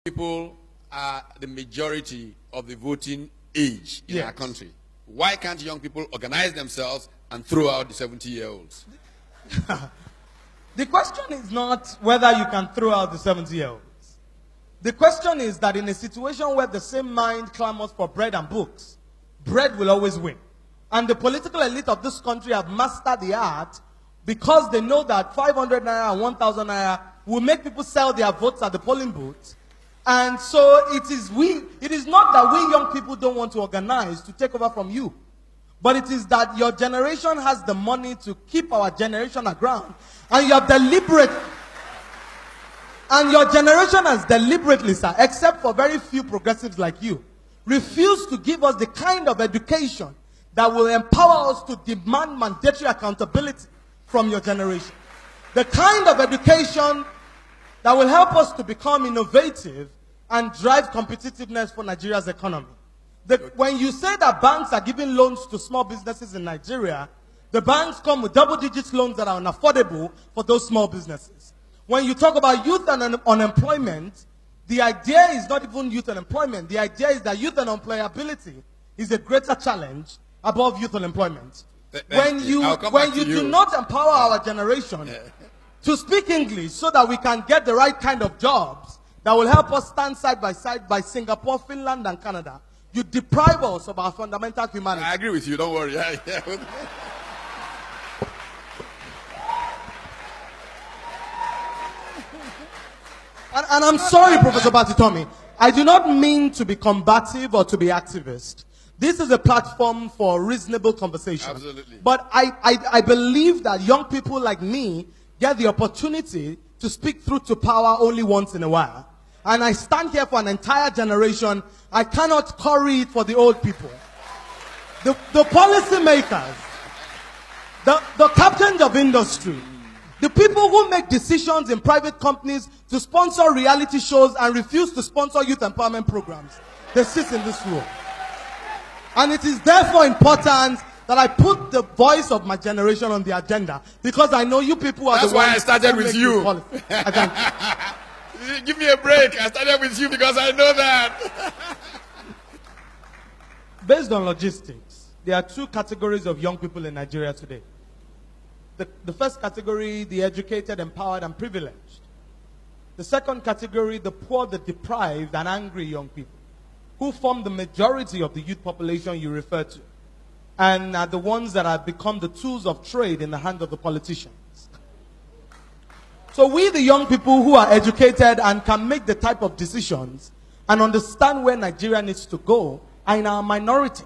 People are the majority of the voting age in our country. Why can't young people organize themselves and throw out the 70-year-olds? The question is not whether you can throw out the 70-year-olds. The question is that in a situation where the same mind clamors for bread and books, bread will always win. And the political elite of this country have mastered the art because they know that 500 naira and 1,000 naira will make people sell their votes at the polling booth. And so it is not that we young people don't want to organize to take over from you. But it is that your generation has the money to keep our generation aground. And you have and your generation has deliberately, sir, except for very few progressives like you, refused to give us the kind of education that will empower us to demand mandatory accountability from your generation. The kind of education that will help us to become innovative and drive competitiveness for Nigeria's economy. When you say that banks are giving loans to small businesses in Nigeria, the banks come with double-digit loans that are unaffordable for those small businesses. When you talk about youth and unemployment, the idea is not even youth unemployment. The idea is that youth unemployability is a greater challenge above youth unemployment. When you do not empower our generation to speak English so that we can get the right kind of jobs that will help us stand side by Singapore, Finland, and Canada, you deprive us of our fundamental humanity. I agree with you, don't worry. And I'm sorry, Professor Batitomi, I do not mean to be combative or to be activist. This is a platform for reasonable conversation. Absolutely. But I believe that young people like me get the opportunity to speak truth to power only once in a while. And I stand here for an entire generation. I cannot curry it for the old people. The policy makers, the captains of industry, the people who make decisions in private companies to sponsor reality shows and refuse to sponsor youth empowerment programs, they sit in this room. And it is therefore important that I put the voice of my generation on the agenda, because I know you people are That's the ones. why I started with you. Give me a break. I started with you because I know that. Based on logistics, there are two categories of young people in Nigeria today. The first category, the educated, empowered, and privileged. The second category, the poor, the deprived, and angry young people, who form the majority of the youth population you refer to, and are the ones that have become the tools of trade in the hands of the politicians. So we, the young people who are educated and can make the type of decisions and understand where Nigeria needs to go, are in our minority.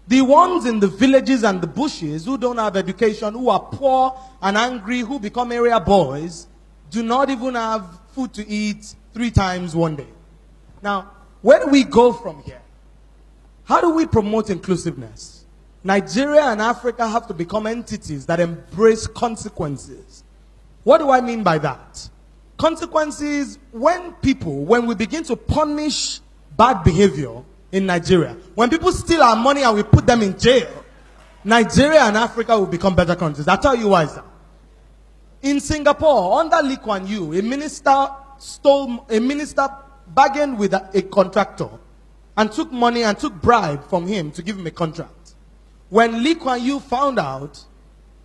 The ones in the villages and the bushes who don't have education, who are poor and angry, who become area boys, do not even have food to eat 3 times one day. Now, where do we go from here? How do we promote inclusiveness? Nigeria and Africa have to become entities that embrace consequences. What do I mean by that? Consequences, when we begin to punish bad behavior in Nigeria, when people steal our money and we put them in jail, Nigeria and Africa will become better countries. I'll tell you why, sir. In Singapore, under Lee Kuan Yew, a minister bargained with a contractor and took money and took bribe from him to give him a contract. When Lee Kuan Yew found out,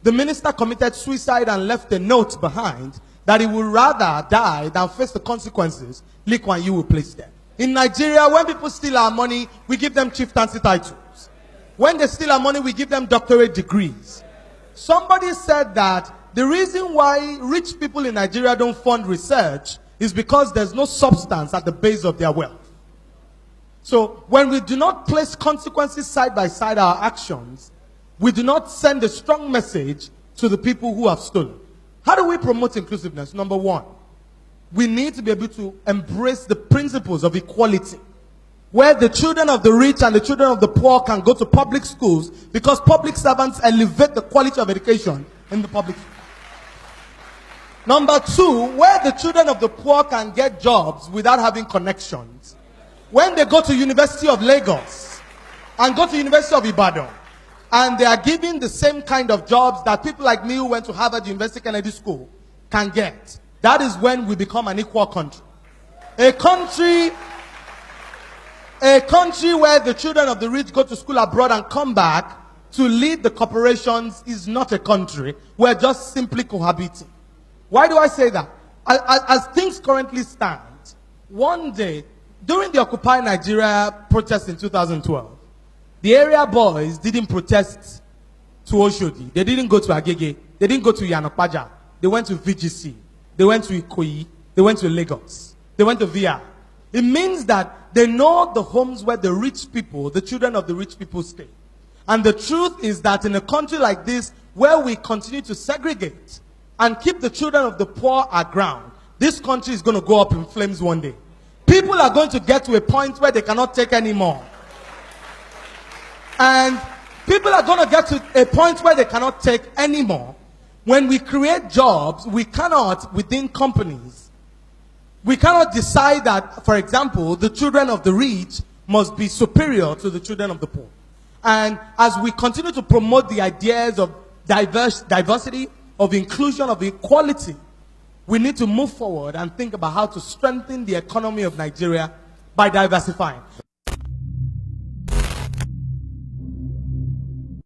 the minister committed suicide and left a note behind that he would rather die than face the consequences Lee Kuan Yew will place there. In Nigeria, when people steal our money, we give them chieftaincy titles. When they steal our money, we give them doctorate degrees. Somebody said that the reason why rich people in Nigeria don't fund research is because there's no substance at the base of their wealth. So when we do not place consequences side by side our actions, we do not send a strong message to the people who have stolen. How do we promote inclusiveness? Number one, we need to be able to embrace the principles of equality, where the children of the rich and the children of the poor can go to public schools because public servants elevate the quality of education in the public schools. Number two, where the children of the poor can get jobs without having connections. When they go to University of Lagos and go to University of Ibadan, and they are given the same kind of jobs that people like me who went to Harvard University Kennedy School can get. That is when we become an equal country. A country where the children of the rich go to school abroad and come back to lead the corporations is not a country. We're just simply cohabiting. Why do I say that? As things currently stand, one day, during the Occupy Nigeria protest in 2012, the area boys didn't protest to Oshodi. They didn't go to Agege. They didn't go to Yanopaja. They went to VGC. They went to Ikoyi. They went to Lagos. They went to VIA. It means that they know the homes where the rich people, the children of the rich people stay. And the truth is that in a country like this, where we continue to segregate and keep the children of the poor aground, this country is going to go up in flames one day. People are going to get to a point where they cannot take anymore. And people are going to get to a point where they cannot take anymore. When we create jobs, we cannot, within companies, we cannot decide that, for example, the children of the rich must be superior to the children of the poor. And as we continue to promote the ideas of diversity, of inclusion, of equality, we need to move forward and think about how to strengthen the economy of Nigeria by diversifying.